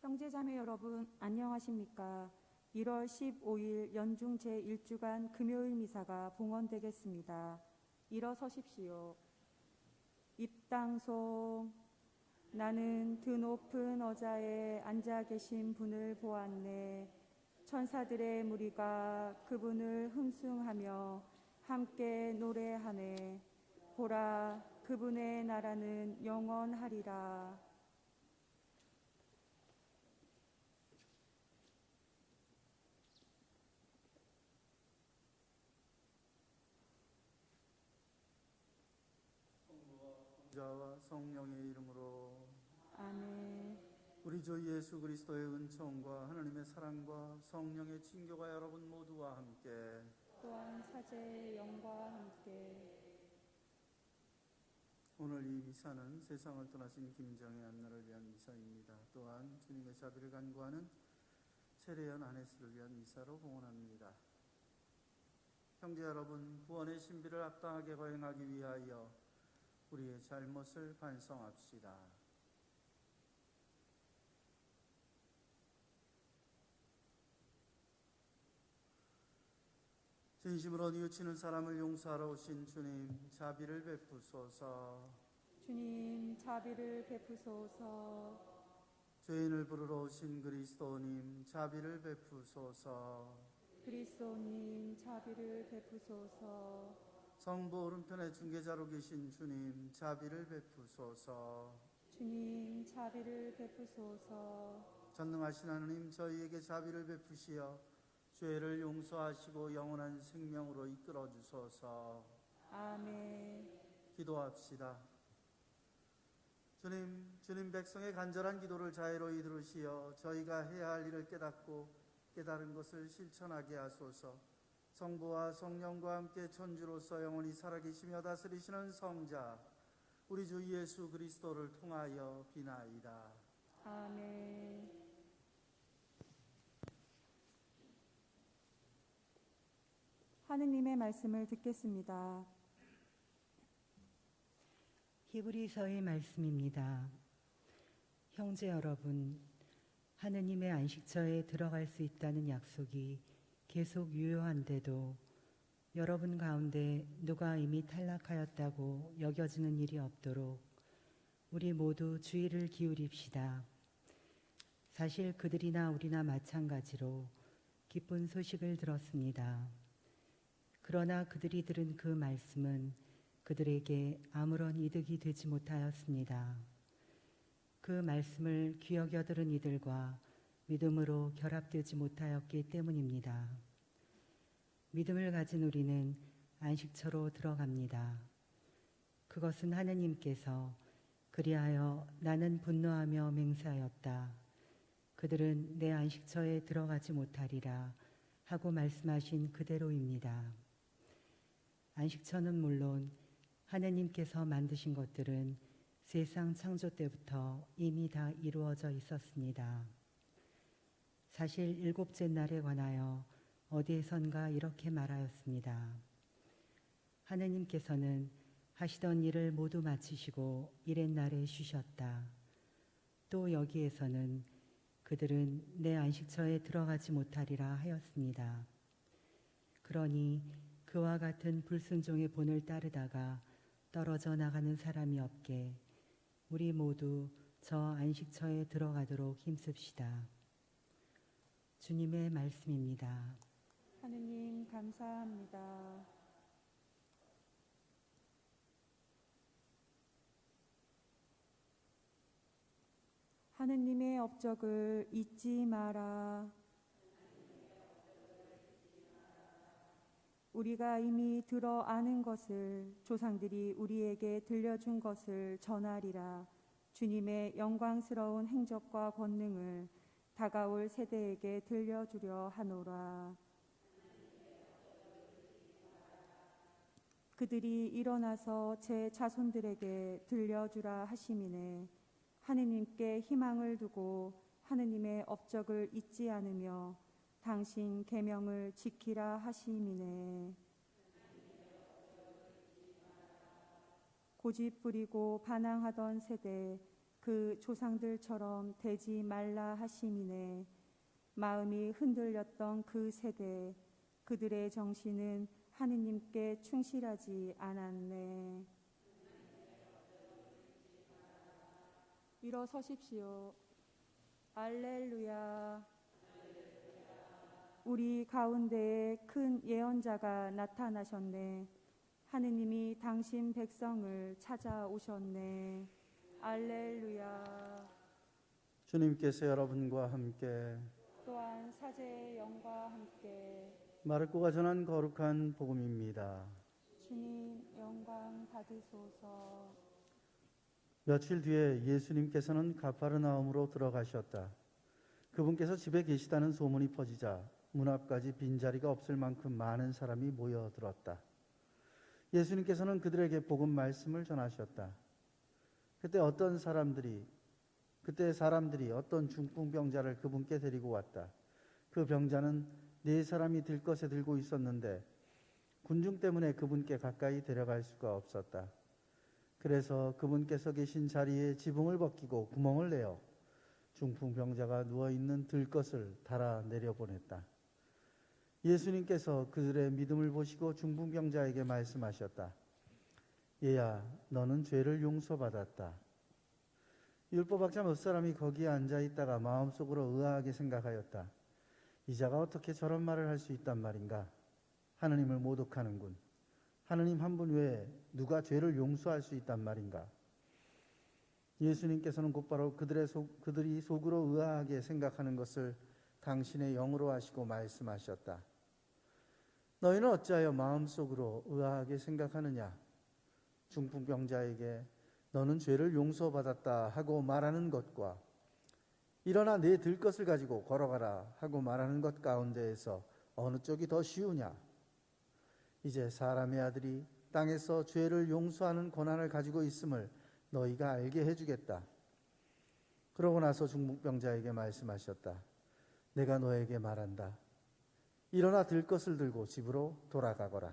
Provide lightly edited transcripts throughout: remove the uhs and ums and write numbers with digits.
형제자매 여러분 안녕하십니까? 1월 15일 연중 제1주간 금요일 미사가 봉헌되겠습니다. 일어서십시오. 입당송. 나는 드높은 어자에 앉아 계신 분을 보았네. 천사들의 무리가 그분을 흠숭하며 함께 노래하네. 보라, 그분의 나라는 영원하리라. 자와 성령의 이름으로 아멘. 우리 주 예수 그리스도의 은총과 하나님의 사랑과 성령의 친교가 여러분 모두와 함께 또한 사제의 영과 함께 오늘 이 미사는 세상을 떠나신 김정희 안나를 위한 미사입니다. 또한 주님의 자비를 간구하는 세례연 아네스를 위한 미사로 봉헌합니다. 형제 여러분, 구원의 신비를 합당하게 거행하기 위하여 우리의 잘못을 반성합시다. 진심으로 뉘우치는 사람을 용서하러 오신 주님, 자비를 베푸소서. 주님 자비를 베푸소서. 죄인을 부르러 오신 그리스도님, 자비를 베푸소서. 그리스도님 자비를 베푸소서. 성부 오른편에 중개자로 계신 주님, 자비를 베푸소서. 주님 자비를 베푸소서. 전능하신 하느님, 저희에게 자비를 베푸시어 죄를 용서하시고 영원한 생명으로 이끌어 주소서. 아멘. 기도합시다. 주님 백성의 간절한 기도를 자애로이 들으시어 저희가 해야 할 일을 깨닫고 깨달은 것을 실천하게 하소서. 성부와 성령과 함께 천주로서 영원히 살아계시며 다스리시는 성자 우리 주 예수 그리스도를 통하여 비나이다. 아멘. 하느님의 말씀을 듣겠습니다. 히브리서의 말씀입니다. 형제 여러분, 하느님의 안식처에 들어갈 수 있다는 약속이 계속 유효한데도 여러분 가운데 누가 이미 탈락하였다고 여겨지는 일이 없도록 우리 모두 주의를 기울입시다. 사실 그들이나 우리나 마찬가지로 기쁜 소식을 들었습니다. 그러나 그들이 들은 그 말씀은 그들에게 아무런 이득이 되지 못하였습니다. 그 말씀을 귀 여겨 들은 이들과 믿음으로 결합되지 못하였기 때문입니다. 믿음을 가진 우리는 안식처로 들어갑니다. 그것은 하느님께서 그리하여 나는 분노하며 맹세하였다. 그들은 내 안식처에 들어가지 못하리라 하고 말씀하신 그대로입니다. 안식처는 물론 하느님께서 만드신 것들은 세상 창조 때부터 이미 다 이루어져 있었습니다. 사실 일곱째 날에 관하여 어디에선가 이렇게 말하였습니다. 하느님께서는 하시던 일을 모두 마치시고 이렛날에 쉬셨다. 또 여기에서는 그들은 내 안식처에 들어가지 못하리라 하였습니다. 그러니 그와 같은 불순종의 본을 따르다가 떨어져 나가는 사람이 없게 우리 모두 저 안식처에 들어가도록 힘씁시다. 주님의 말씀입니다. 하느님 감사합니다. 하느님의 업적을 잊지 마라. 우리가 이미 들어 아는 것을 조상들이 우리에게 들려준 것을 전하리라. 주님의 영광스러운 행적과 권능을 다가올 세대에게 들려주려 하노라. 그들이 일어나서 제 자손들에게 들려주라 하심이네. 하느님께 희망을 두고 하느님의 업적을 잊지 않으며 당신 계명을 지키라 하심이네. 고집 부리고 반항하던 세대 그 조상들처럼 되지 말라 하심이네. 마음이 흔들렸던 그 세대, 그들의 정신은 하느님께 충실하지 않았네. 일어서십시오. 알렐루야. 우리 가운데에 큰 예언자가 나타나셨네. 하느님이 당신 백성을 찾아오셨네. 알렐루야. 주님께서 여러분과 함께 또한 사제의 영과 함께 마르코가 전한 거룩한 복음입니다. 주님 영광 받으소서. 며칠 뒤에 예수님께서는 가파르나움으로 들어가셨다. 그분께서 집에 계시다는 소문이 퍼지자 문 앞까지 빈자리가 없을 만큼 많은 사람이 모여들었다. 예수님께서는 그들에게 복음 말씀을 전하셨다. 그때 사람들이 어떤 중풍병자를 그분께 데리고 왔다. 그 병자는 4사람이 들것에 들고 있었는데 군중 때문에 그분께 가까이 데려갈 수가 없었다. 그래서 그분께서 계신 자리에 지붕을 벗기고 구멍을 내어 중풍병자가 누워있는 들것을 달아 내려보냈다. 예수님께서 그들의 믿음을 보시고 중풍병자에게 말씀하셨다. 얘야, 너는 죄를 용서받았다. 율법학자 몇 사람이 거기에 앉아있다가 마음속으로 의아하게 생각하였다. 이 자가 어떻게 저런 말을 할 수 있단 말인가? 하느님을 모독하는군. 하느님 한 분 외에 누가 죄를 용서할 수 있단 말인가? 예수님께서는 곧바로 그들이 속으로 의아하게 생각하는 것을 당신의 영으로 하시고 말씀하셨다. 너희는 어찌하여 마음속으로 의아하게 생각하느냐? 중풍병자에게 너는 죄를 용서받았다 하고 말하는 것과 일어나 네 들것을 가지고 걸어가라 하고 말하는 것 가운데에서 어느 쪽이 더 쉬우냐? 이제 사람의 아들이 땅에서 죄를 용서하는 권한을 가지고 있음을 너희가 알게 해주겠다. 그러고 나서 중풍병자에게 말씀하셨다. 내가 너에게 말한다. 일어나 들것을 들고 집으로 돌아가거라.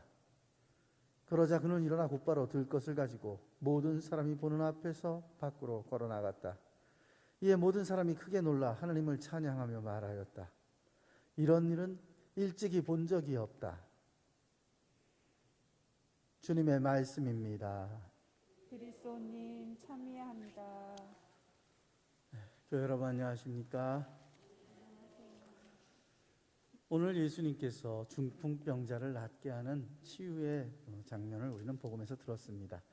그러자 그는 일어나 곧바로 들것을 가지고 모든 사람이 보는 앞에서 밖으로 걸어나갔다. 이에 모든 사람이 크게 놀라 하느님을 찬양하며 말하였다. 이런 일은 일찍이 본 적이 없다. 주님의 말씀입니다. 그리스도님 참여합니다. 교회 여러분 안녕하십니까? 오늘 예수님께서 중풍병자를 낫게 하는 치유의 장면을 우리는 복음에서 들었습니다.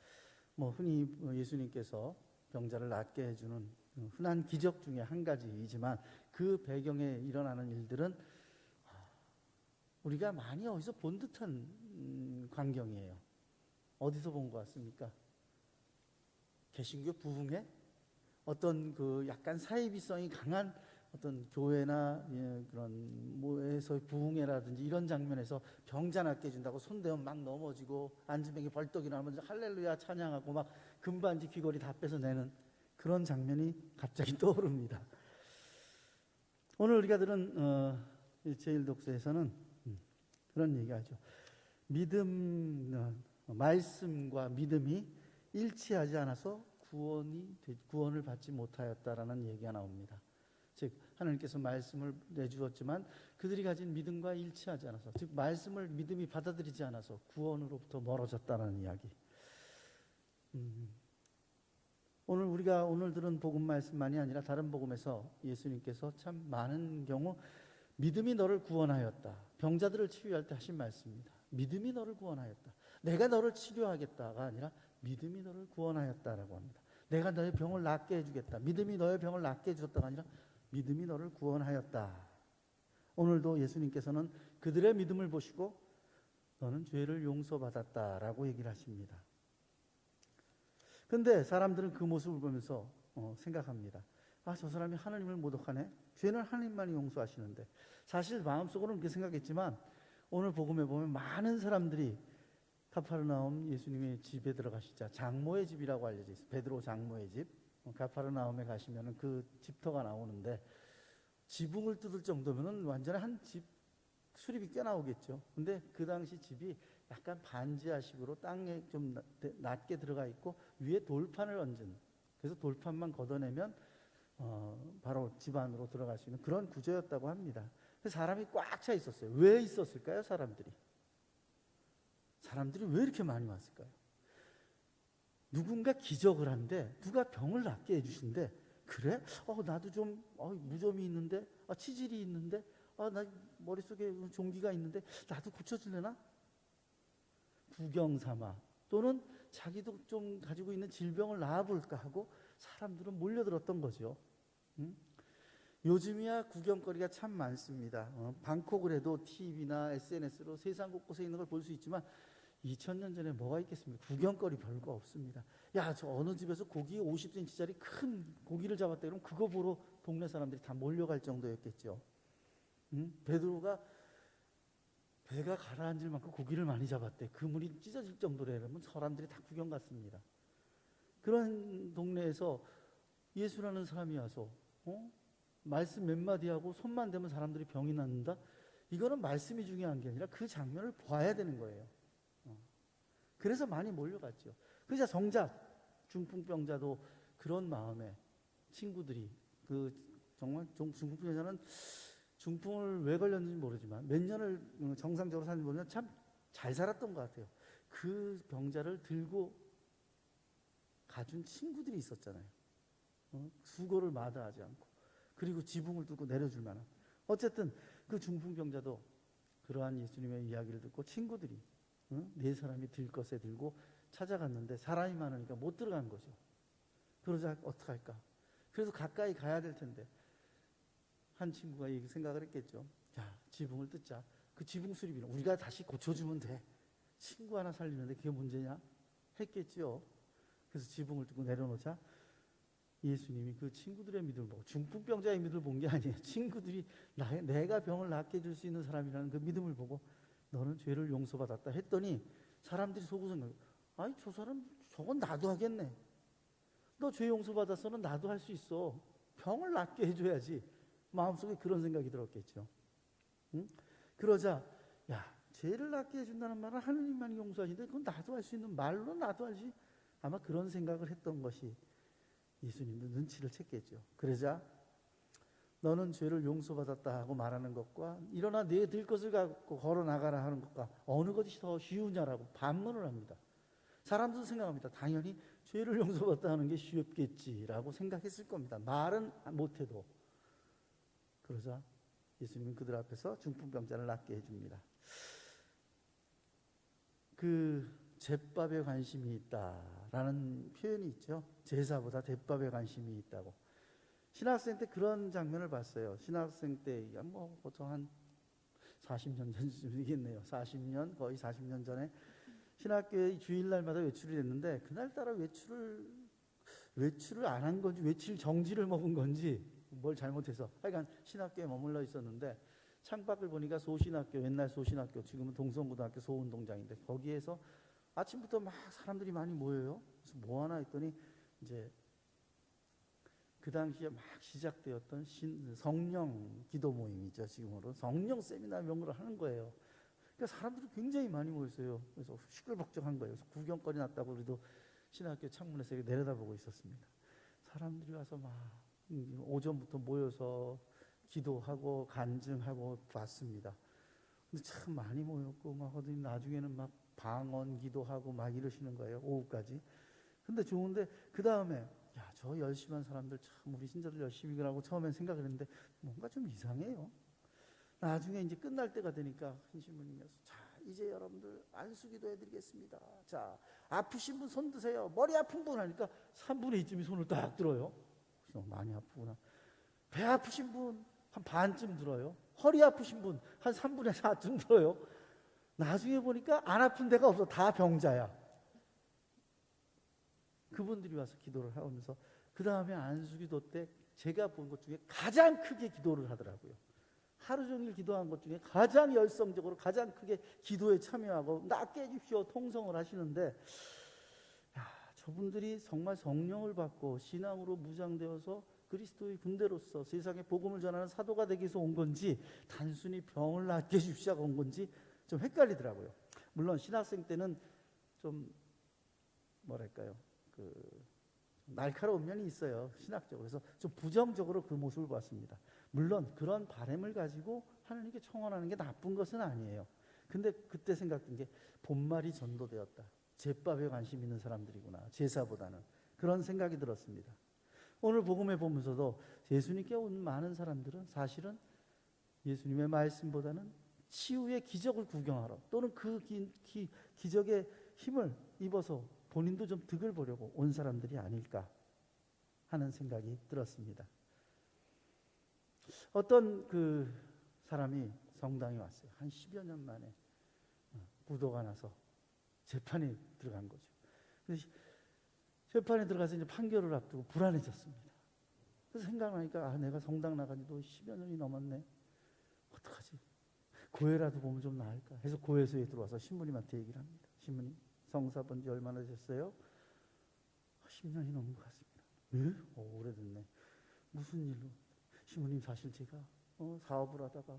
흔히 예수님께서 병자를 낫게 해주는 흔한 기적 중에 한 가지이지만 그 배경에 일어나는 일들은 우리가 많이 어디서 본 듯한 광경이에요. 어디서 본 것 같습니까? 개신교 부흥회? 어떤 그 약간 사이비성이 강한 어떤 교회나 그런 뭐에서 부흥회라든지 이런 장면에서 병자 낫게 해준다고 손대면 막 넘어지고 앉으면 벌떡 일어나면서 할렐루야 찬양하고 막 금반지 귀걸이 다 뺏어내는 그런 장면이 갑자기 떠오릅니다. 오늘 우리가 들은 제1독서에서는 그런 얘기하죠. 말씀과 믿음이 일치하지 않아서 구원을 받지 못하였다라는 얘기가 나옵니다. 즉 하나님께서 말씀을 내주었지만 그들이 가진 믿음과 일치하지 않아서, 즉 말씀을 믿음이 받아들이지 않아서 구원으로부터 멀어졌다는 이야기. 우리가 오늘 들은 복음 말씀만이 아니라 다른 복음에서 예수님께서 참 많은 경우 믿음이 너를 구원하였다, 병자들을 치유할 때 하신 말씀입니다. 믿음이 너를 구원하였다. 내가 너를 치료하겠다가 아니라 믿음이 너를 구원하였다라고 합니다. 내가 너의 병을 낫게 해주겠다. 믿음이 너의 병을 낫게 해주었다가 아니라 믿음이 너를 구원하였다. 오늘도 예수님께서는 그들의 믿음을 보시고 너는 죄를 용서받았다라고 얘기를 하십니다. 그런데 사람들은 그 모습을 보면서 생각합니다. 저 사람이 하나님을 모독하네. 죄는 하나님만이 용서하시는데. 사실 마음속으로는 그렇게 생각했지만 오늘 복음에 보면 많은 사람들이 가파르나움 예수님의 집에 들어가시자, 장모의 집이라고 알려져 있어요. 베드로 장모의 집. 가파르나움에 가시면 그 집터가 나오는데 지붕을 뜯을 정도면 완전히 한 집 수립이 꽤 나오겠죠. 근데 그 당시 집이 약간 반지하식으로 땅에 좀 낮게 들어가 있고 위에 돌판을 얹은 그래서 돌판만 걷어내면 바로 집 안으로 들어갈 수 있는 그런 구조였다고 합니다. 그래서 사람이 꽉 차 있었어요. 왜 있었을까요? 사람들이 왜 이렇게 많이 왔을까요? 누군가 기적을 한데, 누가 병을 낫게 해주신데, 그래? 나도 좀 무좀이 있는데, 치질이 있는데, 나 머릿속에 종기가 있는데 나도 고쳐질래나? 구경 삼아, 또는 자기도 좀 가지고 있는 질병을 나아볼까 하고 사람들은 몰려들었던 거죠. 요즘이야 구경거리가 참 많습니다. 방콕을 해도 TV나 SNS로 세상 곳곳에 있는 걸 볼 수 있지만 2000년 전에 뭐가 있겠습니까? 구경거리 별거 없습니다. 야, 저 어느 집에서 고기 50cm짜리 큰 고기를 잡았다 그러면 그거 보러 동네 사람들이 다 몰려갈 정도였겠죠. 베드로가 배가 가라앉을 만큼 고기를 많이 잡았대. 그물이 찢어질 정도로 이러면 사람들이 다 구경 갔습니다. 그런 동네에서 예수라는 사람이 와서 말씀 몇 마디 하고 손만 대면 사람들이 병이 낫는다? 이거는 말씀이 중요한 게 아니라 그 장면을 봐야 되는 거예요. 그래서 많이 몰려갔죠. 그러자 정작 중풍병자도 그런 마음에 친구들이 정말 중풍병자는 중풍을 왜 걸렸는지 모르지만 몇 년을 정상적으로 사는 보면 참 잘 살았던 것 같아요. 그 병자를 들고 가준 친구들이 있었잖아요. 수고를 마다하지 않고, 그리고 지붕을 뚫고 내려줄 만한. 어쨌든 그 중풍병자도 그러한 예수님의 이야기를 듣고 친구들이 네 사람이 들 것에 들고 찾아갔는데 사람이 많으니까 못 들어간 거죠. 그러자 어떡할까? 그래서 가까이 가야 될 텐데 한 친구가 이 생각을 했겠죠. 야, 지붕을 뜯자. 그 지붕 수리비는 우리가 다시 고쳐주면 돼. 친구 하나 살리는데 그게 문제냐? 했겠죠. 그래서 지붕을 뚫고 내려놓자 예수님이 그 친구들의 믿음을 보고, 중풍병자의 믿음을 본 게 아니에요. 친구들이 내가 병을 낫게 해줄 수 있는 사람이라는 그 믿음을 보고 너는 죄를 용서받았다 했더니 사람들이 속으로 아니 저 사람 저건 나도 하겠네. 너 죄 용서받았으면 나도 할 수 있어. 병을 낫게 해줘야지. 마음속에 그런 생각이 들었겠죠. 그러자 야, 죄를 낫게 해준다는 말은 하느님만이 용서하시는데 그건 나도 할 수 있는 말로 나도 알지. 아마 그런 생각을 했던 것이 예수님도 눈치를 챘겠죠. 그러자 너는 죄를 용서받았다 하고 말하는 것과 일어나 네 들 것을 갖고 걸어나가라 하는 것과 어느 것이 더 쉬우냐라고 반문을 합니다. 사람들은 생각합니다. 당연히 죄를 용서받았다 하는 게 쉽겠지라고 생각했을 겁니다. 말은 못해도. 그러자 예수님은 그들 앞에서 중풍병자를 낫게 해줍니다. 제밥에 관심이 있다라는 표현이 있죠. 제사보다 제밥에 관심이 있다고. 신학생 때 그런 장면을 봤어요. 신학생 때 보통 한 40년 전쯤이겠네요. 40년, 거의 40년 전에 신학교에 주일날마다 외출이 됐는데 그날따라 외출을 안 한 건지 외출 정지를 먹은 건지 뭘 잘못해서 하여간 신학교에 머물러 있었는데 창밖을 보니까 소신학교, 옛날 소신학교, 지금은 동성고등학교 소운동장인데 거기에서 아침부터 막 사람들이 많이 모여요. 그래서 뭐 하나 했더니 이제 그 당시에 막 시작되었던 성령 기도 모임이죠. 지금으로 성령 세미나 명으로 하는 거예요. 그러니까 사람들이 굉장히 많이 모였어요. 그래서 시끌벅적한 거예요. 그래서 구경거리 났다고 우리도 신학교 창문에서 내려다보고 있었습니다. 사람들이 와서 막 오전부터 모여서 기도하고 간증하고 봤습니다. 근데 참 많이 모였고 막 어디 나중에는 막 방언 기도하고 막 이러시는 거예요. 오후까지. 근데 좋은데 그 다음에 야, 저 열심한 사람들 참 우리 신자들 열심히 일하고 처음엔 생각을 했는데 뭔가 좀 이상해요. 나중에 이제 끝날 때가 되니까 한 신부님께서 자, 이제 여러분들 안수기도 해드리겠습니다. 자, 아프신 분 손 드세요. 머리 아픈 분 하니까 3분의 2쯤이 손을 딱 들어요. 그래서 많이 아프구나. 배 아프신 분 한 반쯤 들어요. 허리 아프신 분 한 3분의 4쯤 들어요. 나중에 보니까 안 아픈 데가 없어. 다 병자야. 그분들이 와서 기도를 하면서 그 다음에 안수기도 때 제가 본 것 중에 가장 크게 기도를 하더라고요. 하루 종일 기도한 것 중에 가장 열성적으로 가장 크게 기도에 참여하고 낫게 해주십시오 통성을 하시는데, 야, 저분들이 정말 성령을 받고 신앙으로 무장되어서 그리스도의 군대로서 세상에 복음을 전하는 사도가 되기 위해서 온 건지 단순히 병을 낫게 해주시자고 온 건지 좀 헷갈리더라고요. 물론 신학생 때는 좀 뭐랄까요, 날카로운 면이 있어요. 신학적으로. 그래서 좀 부정적으로 그 모습을 봤습니다. 물론 그런 바람을 가지고 하나님께 청원하는 게 나쁜 것은 아니에요. 근데 그때 생각된 게 본말이 전도되었다. 제밥에 관심 있는 사람들이구나. 제사보다는. 그런 생각이 들었습니다. 오늘 복음에 보면서도 예수님께 온 많은 사람들은 사실은 예수님의 말씀보다는 치유의 기적을 구경하러 또는 그 기적의 힘을 입어서 본인도 좀 득을 보려고 온 사람들이 아닐까 하는 생각이 들었습니다. 어떤 그 사람이 성당에 왔어요. 한 10여 년 만에 부도가 나서 재판에 들어간 거죠. 그래서 재판에 들어가서 이제 판결을 앞두고 불안해졌습니다. 그래서 생각나니까 내가 성당 나간 지도 10여 년이 넘었네. 어떡하지? 고해라도 보면 좀 나을까 해서 고해소에 들어와서 신부님한테 얘기를 합니다. 신부님, 성사 본 지 얼마나 되셨어요? 10년이 넘은 것 같습니다. 왜? 오래됐네. 무슨 일로? 신부님, 사실 제가 사업을 하다가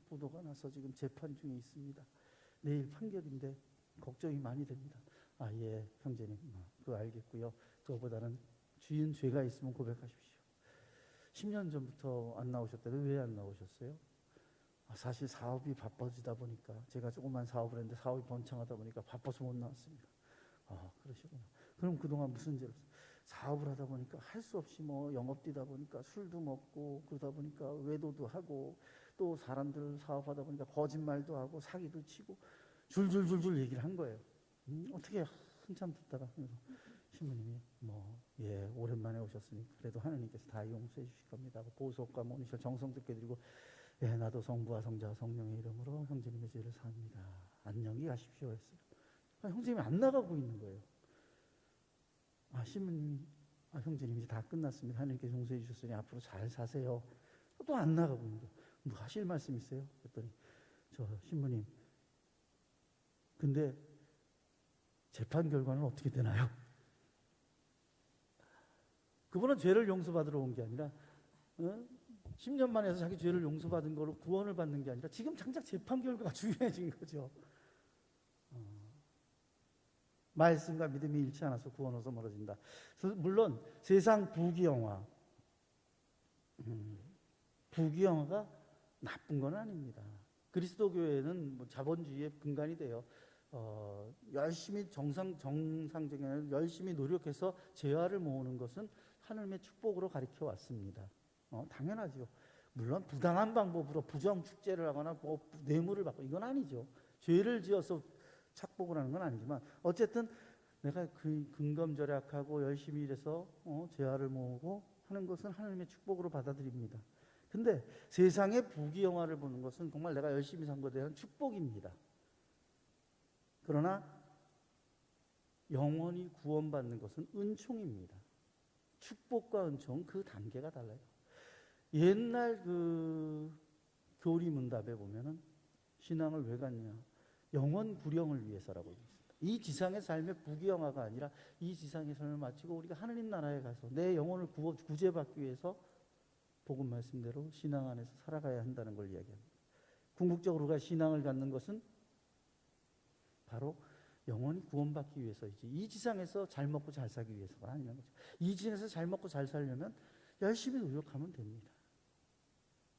부도가 나서 지금 재판 중에 있습니다. 내일 판결인데 걱정이 많이 됩니다. 아, 예, 형제님, 그거 알겠고요. 그거보다는 주인 죄가 있으면 고백하십시오. 10년 전부터 안 나오셨다고. 왜 안 나오셨어요? 사실 사업이 바빠지다 보니까 제가 조그만 사업을 했는데 사업이 번창하다 보니까 바빠서 못 나왔습니다. 아, 그러시구나. 그럼 그동안 무슨 죄를 사업을 하다 보니까 할 수 없이 영업 뛰다 보니까 술도 먹고 그러다 보니까 외도도 하고 또 사람들 사업하다 보니까 거짓말도 하고 사기도 치고 줄줄줄줄 얘기를 한 거예요. 어떻게 한참 듣다가 신부님이 예, 오랜만에 오셨으니 그래도 하나님께서 다 용서해 주실 겁니다 하고 보석과 모니셔 정성스럽게 드리고, 예, 나도 성부와 성자와 성령의 이름으로 형제님의 죄를 사합니다. 안녕히 가십시오 했어요. 형제님이 안 나가고 있는 거예요. 신부님이 형제님 이제 다 끝났습니다. 하나님께서 용서해 주셨으니 앞으로 잘 사세요. 또 안 나가고 있는 거예요. 뭐 하실 말씀 있어요? 그랬더니 저 신부님, 근데 재판 결과는 어떻게 되나요? 그분은 죄를 용서받으러 온 게 아니라 10년 만에 해서 자기 죄를 용서받은 거로 구원을 받는 게 아니라 지금 당장 재판 결과가 중요해진 거죠. 말씀과 믿음이 일치 않아서 구원으로서 멀어진다. 물론 세상 부귀영화가 나쁜 건 아닙니다. 그리스도 교회는 자본주의의 근간이 돼요. 열심히 정상적인 열심히 노력해서 재화를 모으는 것은 하나님의 축복으로 가르쳐 왔습니다. 당연하죠. 물론 부당한 방법으로 부정 축제를 하거나 뇌물을 받고 이건 아니죠. 죄를 지어서 착복을 하는 건 아니지만 어쨌든 내가 근검절약하고 열심히 일해서 재화를 모으고 하는 것은 하나님의 축복으로 받아들입니다. 근데 세상의 부귀영화를 보는 것은 정말 내가 열심히 산 것에 대한 축복입니다. 그러나 영원히 구원받는 것은 은총입니다. 축복과 은총 그 단계가 달라요. 옛날 그 교리문답에 보면은 신앙을 왜 갖냐? 영원 구령을 위해서라고 있습니다. 이 지상의 삶의 부귀영화가 아니라 이 지상의 삶을 마치고 우리가 하느님 나라에 가서 내 영혼을 구제받기 위해서 복음 말씀대로 신앙 안에서 살아가야 한다는 걸 이야기합니다. 궁극적으로 우리가 신앙을 갖는 것은 바로 영원히 구원받기 위해서이지 이 지상에서 잘 먹고 잘 살기 위해서가 아니라는 거죠. 이 지상에서 잘 먹고 잘 살려면 열심히 노력하면 됩니다.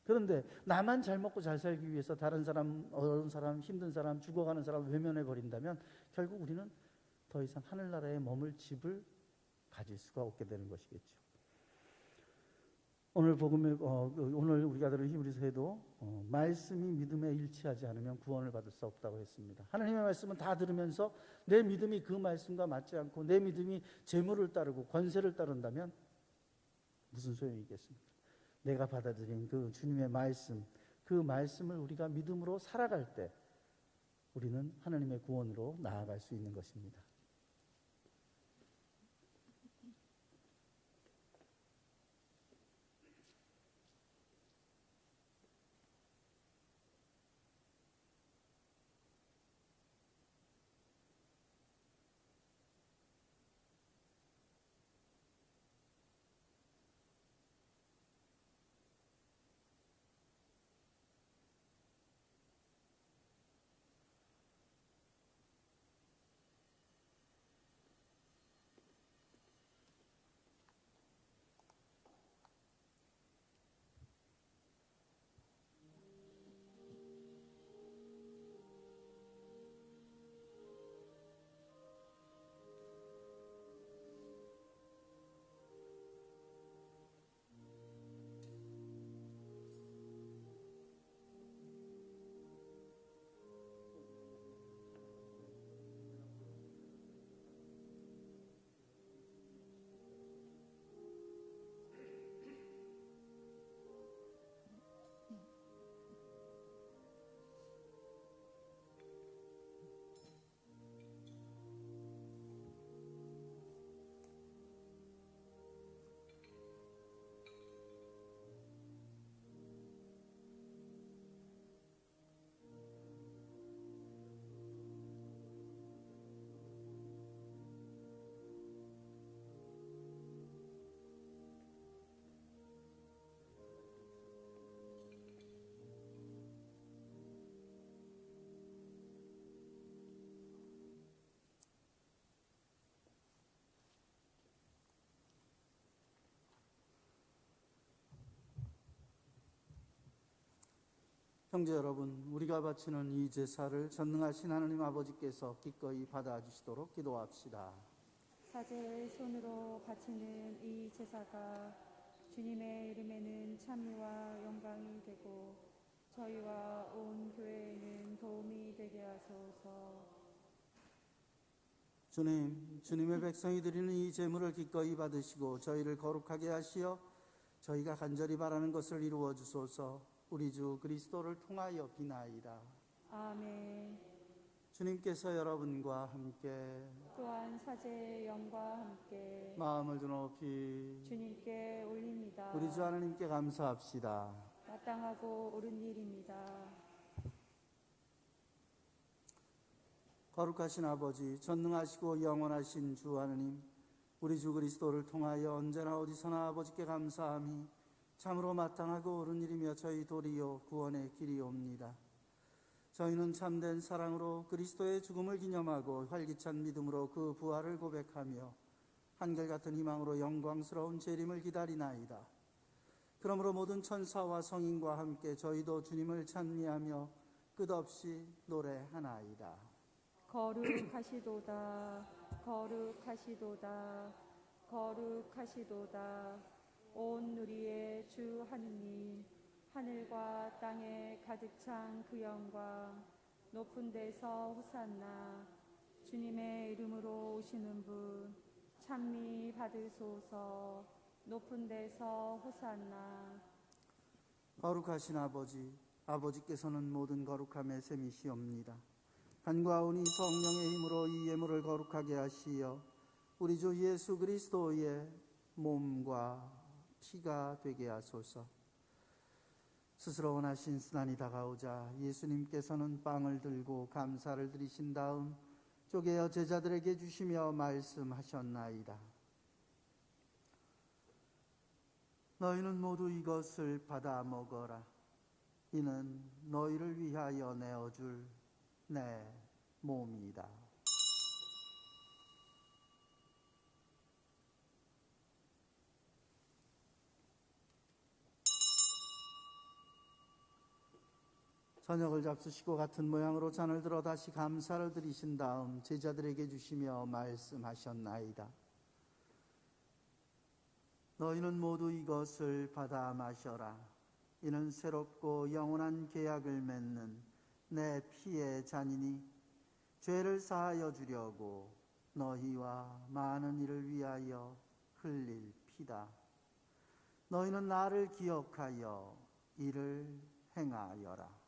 그런데 나만 잘 먹고 잘 살기 위해서 다른 사람, 어려운 사람, 힘든 사람, 죽어가는 사람 외면해 버린다면 결국 우리는 더 이상 하늘나라에 머물 집을 가질 수가 없게 되는 것이겠죠. 오늘 복음에 오늘 우리가 들은 히브리서에도 말씀이 믿음에 일치하지 않으면 구원을 받을 수 없다고 했습니다. 하나님의 말씀은 다 들으면서 내 믿음이 그 말씀과 맞지 않고 내 믿음이 재물을 따르고 권세를 따른다면 무슨 소용이 있겠습니까? 내가 받아들인 그 주님의 말씀, 그 말씀을 우리가 믿음으로 살아갈 때 우리는 하나님의 구원으로 나아갈 수 있는 것입니다. 형제 여러분, 우리가 바치는 이 제사를 전능하신 하나님 아버지께서 기꺼이 받아주시도록 기도합시다. 사제의 손으로 바치는 이 제사가 주님의 이름에는 찬미와 영광이 되고 저희와 온 교회에는 도움이 되게 하소서. 주님, 주님의 백성이 드리는 이 제물을 기꺼이 받으시고 저희를 거룩하게 하시어 저희가 간절히 바라는 것을 이루어 주소서. 우리 주 그리스도를 통하여 비나이다. 아멘. 주님께서 여러분과 함께 또한 사제의 영과 함께 마음을 드높이 주님께 올립니다. 우리 주 하나님께 감사합시다. 마땅하고 옳은 일입니다. 거룩하신 아버지, 전능하시고 영원하신 주 하나님, 우리 주 그리스도를 통하여 언제나 어디서나 아버지께 감사함이 참으로 마땅하고 옳은 일이며 저희 도리요 구원의 길이옵니다. 저희는 참된 사랑으로 그리스도의 죽음을 기념하고 활기찬 믿음으로 그 부활을 고백하며 한결같은 희망으로 영광스러운 재림을 기다리나이다. 그러므로 모든 천사와 성인과 함께 저희도 주님을 찬미하며 끝없이 노래하나이다. 거룩하시도다, 거룩하시도다, 거룩하시도다. 온 우리의 주 하느님, 하늘과 땅에 가득 찬 그 영광, 높은 데서 호산나. 주님의 이름으로 오시는 분, 찬미 받으소서. 높은 데서 호산나. 거룩하신 아버지, 아버지께서는 모든 거룩함의 셈이시옵니다. 간과하오니 성령의 힘으로 이 예물을 거룩하게 하시어 우리 주 예수 그리스도의 몸과 피가 되게 하소서. 스스로 원하신 순환이 다가오자 예수님께서는 빵을 들고 감사를 드리신 다음 쪼개어 제자들에게 주시며 말씀하셨나이다. 너희는 모두 이것을 받아 먹어라. 이는 너희를 위하여 내어줄 내 몸이다. 저녁을 잡수시고 같은 모양으로 잔을 들어 다시 감사를 드리신 다음 제자들에게 주시며 말씀하셨나이다. 너희는 모두 이것을 받아 마셔라. 이는 새롭고 영원한 계약을 맺는 내 피의 잔이니 죄를 사하여 주려고 너희와 많은 이를 위하여 흘릴 피다. 너희는 나를 기억하여 이를 행하여라.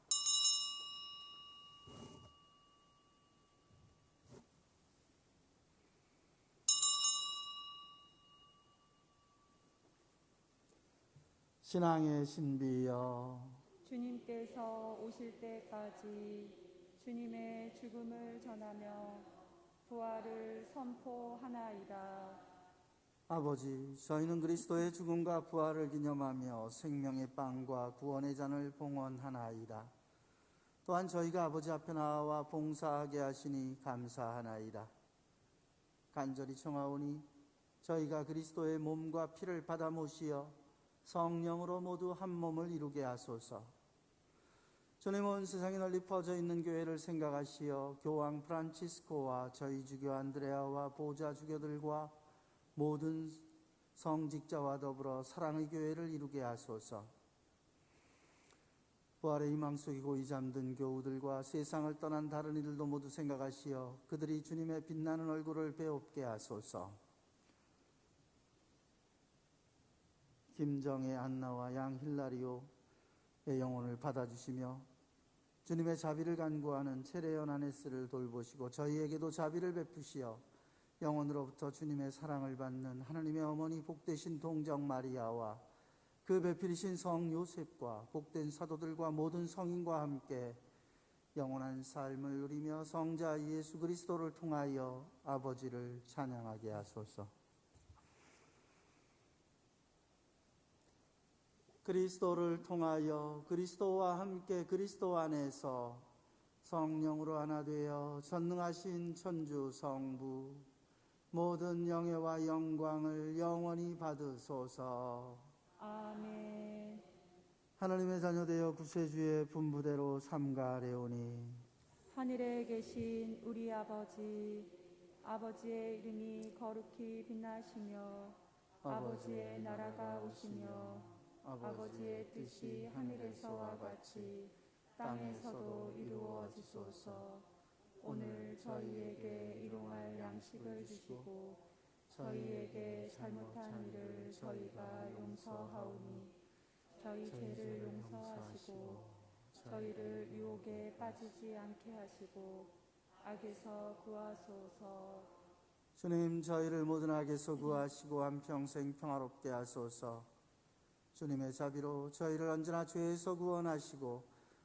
신앙의 신비여, 주님께서 오실 때까지 주님의 죽음을 전하며 부활을 선포하나이다. 아버지, 저희는 그리스도의 죽음과 부활을 기념하며 생명의 빵과 구원의 잔을 봉헌하나이다. 또한 저희가 아버지 앞에 나와 봉사하게 하시니 감사하나이다. 간절히 청하오니 저희가 그리스도의 몸과 피를 받아 모시어 성령으로 모두 한 몸을 이루게 하소서. 주님, 온 세상에 널리 퍼져 있는 교회를 생각하시어 교황 프란치스코와 저희 주교 안드레아와 보좌 주교들과 모든 성직자와 더불어 사랑의 교회를 이루게 하소서. 부활의 희망 속에 고이 잠든 교우들과 세상을 떠난 다른 이들도 모두 생각하시어 그들이 주님의 빛나는 얼굴을 배웁게 하소서. 김정혜 안나와 양 힐라리오의 영혼을 받아주시며 주님의 자비를 간구하는 체레온 아네스를 돌보시고 저희에게도 자비를 베푸시어 영혼으로부터 주님의 사랑을 받는 하나님의 어머니 복되신 동정 마리아와 그 배필이신 성 요셉과 복된 사도들과 모든 성인과 함께 영원한 삶을 누리며 성자 예수 그리스도를 통하여 아버지를 찬양하게 하소서. 그리스도를 통하여 그리스도와 함께 그리스도 안에서 성령으로 하나 되어 전능하신 천주 성부 모든 영예와 영광을 영원히 받으소서. 아멘. 하나님의 자녀되어 구세주의 분부대로 삼가래오니 하늘에 계신 우리 아버지, 아버지의 이름이 거룩히 빛나시며 아버지의 나라가 오시며 아버지의 뜻이 하늘에서와 같이 땅에서도 이루어지소서. 오늘 저희에게 일용할 양식을 주시고 저희에게 잘못한 일을 저희가 용서하오니 저희 죄를 용서하시고 저희를 유혹에 빠지지 않게 하시고 악에서 구하소서. 주님, 저희를 모든 악에서 구하시고 한평생 평화롭게 하소서. 주님의 자비로 저희를 언제나 죄에서 구원하시고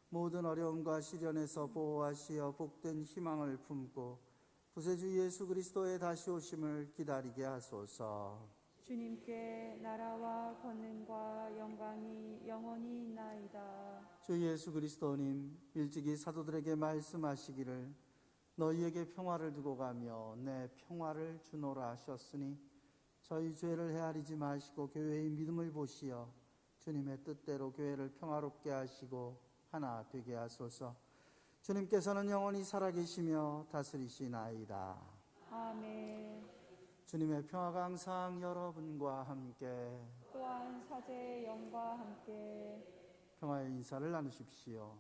모든 어려움과 시련에서 보호하시어 복된 희망을 품고 구세주 예수 그리스도의 다시 오심을 기다리게 하소서. 주님께 나라와 권능과 영광이 영원히 있나이다. 주 예수 그리스도님, 일찍이 사도들에게 말씀하시기를 너희에게 평화를 두고 가며 내 평화를 주노라 하셨으니 저희 죄를 헤아리지 마시고 교회의 믿음을 보시어 주님의 뜻대로 교회를 평화롭게 하시고 하나 되게 하소서. 주님께서는 영원히 살아계시며 다스리시나이다. 아멘. 주님의 평화가 항상 여러분과 함께 또한 사제의 영과 함께 평화의 인사를 나누십시오.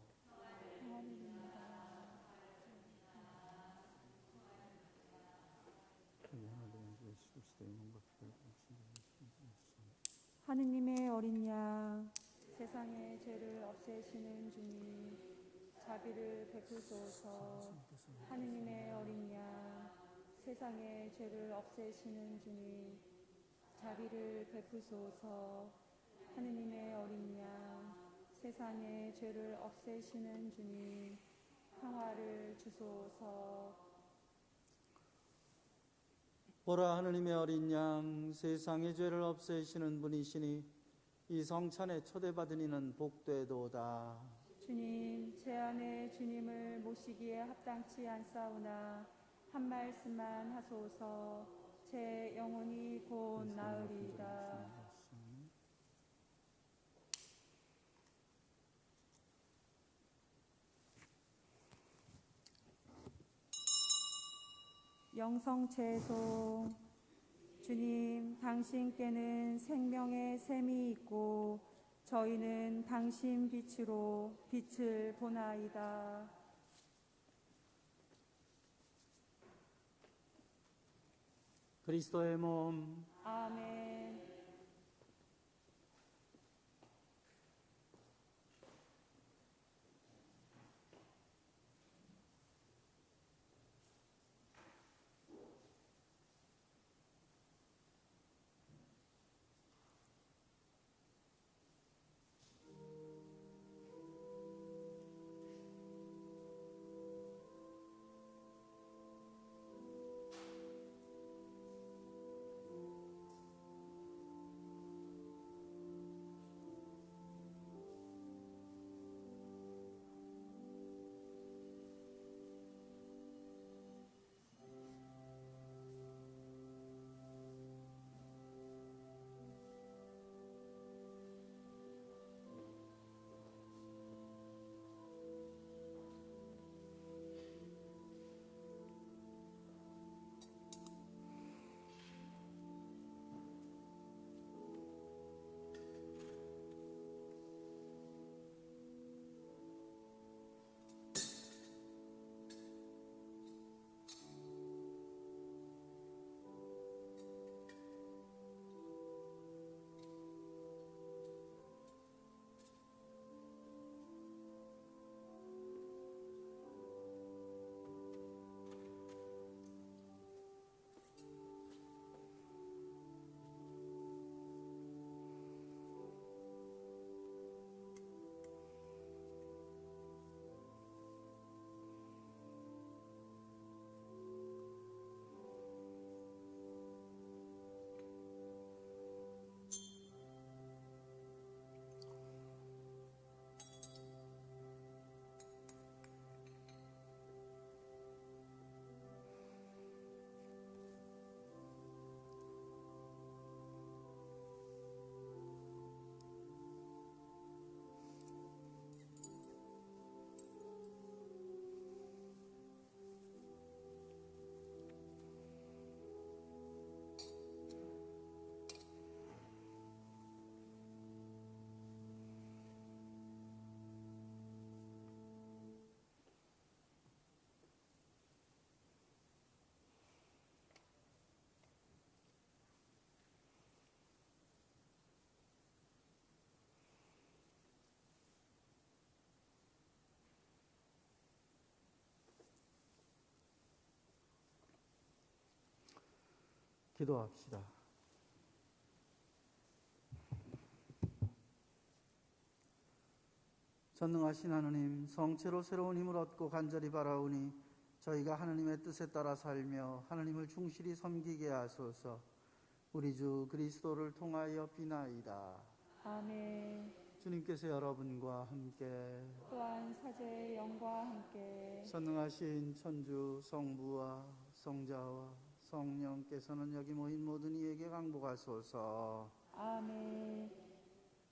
하느님의 어린 양, 세상의 죄를 없애시는 주님, 자비를 베푸소서. 하느님의 어린 양, 세상의 죄를 없애시는 주님, 자비를 베푸소서. 하느님의 어린 양, 세상의 죄를 없애시는 주님, 평화를 주소서. 보라, 하느님의 어린 양, 세상의 죄를 없애시는 분이시니 이 성찬에 초대받은 이는 복되도다. 주님, 제 안에 주님을 모시기에 합당치 않사오나 한 말씀만 하소서. 제 영혼이 곧 나으리이다. 영성채소. 주님, 당신께는 생명의 샘이 있고 저희는 당신 빛으로 빛을 보나이다. 그리스도의 몸, 아멘. 기도합시다. 전능하신 하느님, 성체로 새로운 힘을 얻고 간절히 바라오니 저희가 하느님의 뜻에 따라 살며 하느님을 충실히 섬기게 하소서. 우리 주 그리스도를 통하여 비나이다. 아멘. 주님께서 여러분과 함께 또한 사제의 영과 함께 전능하신 천주 성부와 성자와 성령께서는 여기 모인 모든 이에게 강복하소서. 아멘.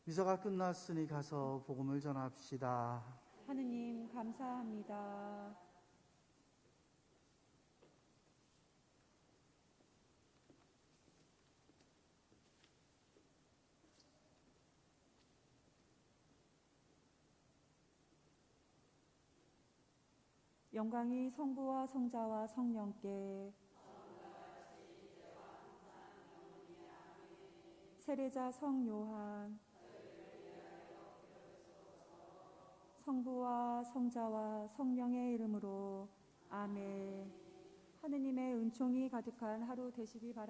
미사가 끝났으니 가서 복음을 전합시다. 하느님 감사합니다. 영광이 성부와 성자와 성령께 세례자 성요한 성부와 성자와 성령의 이름으로 아멘. 하느님의 은총이 가득한 하루 되시기 바랍니다.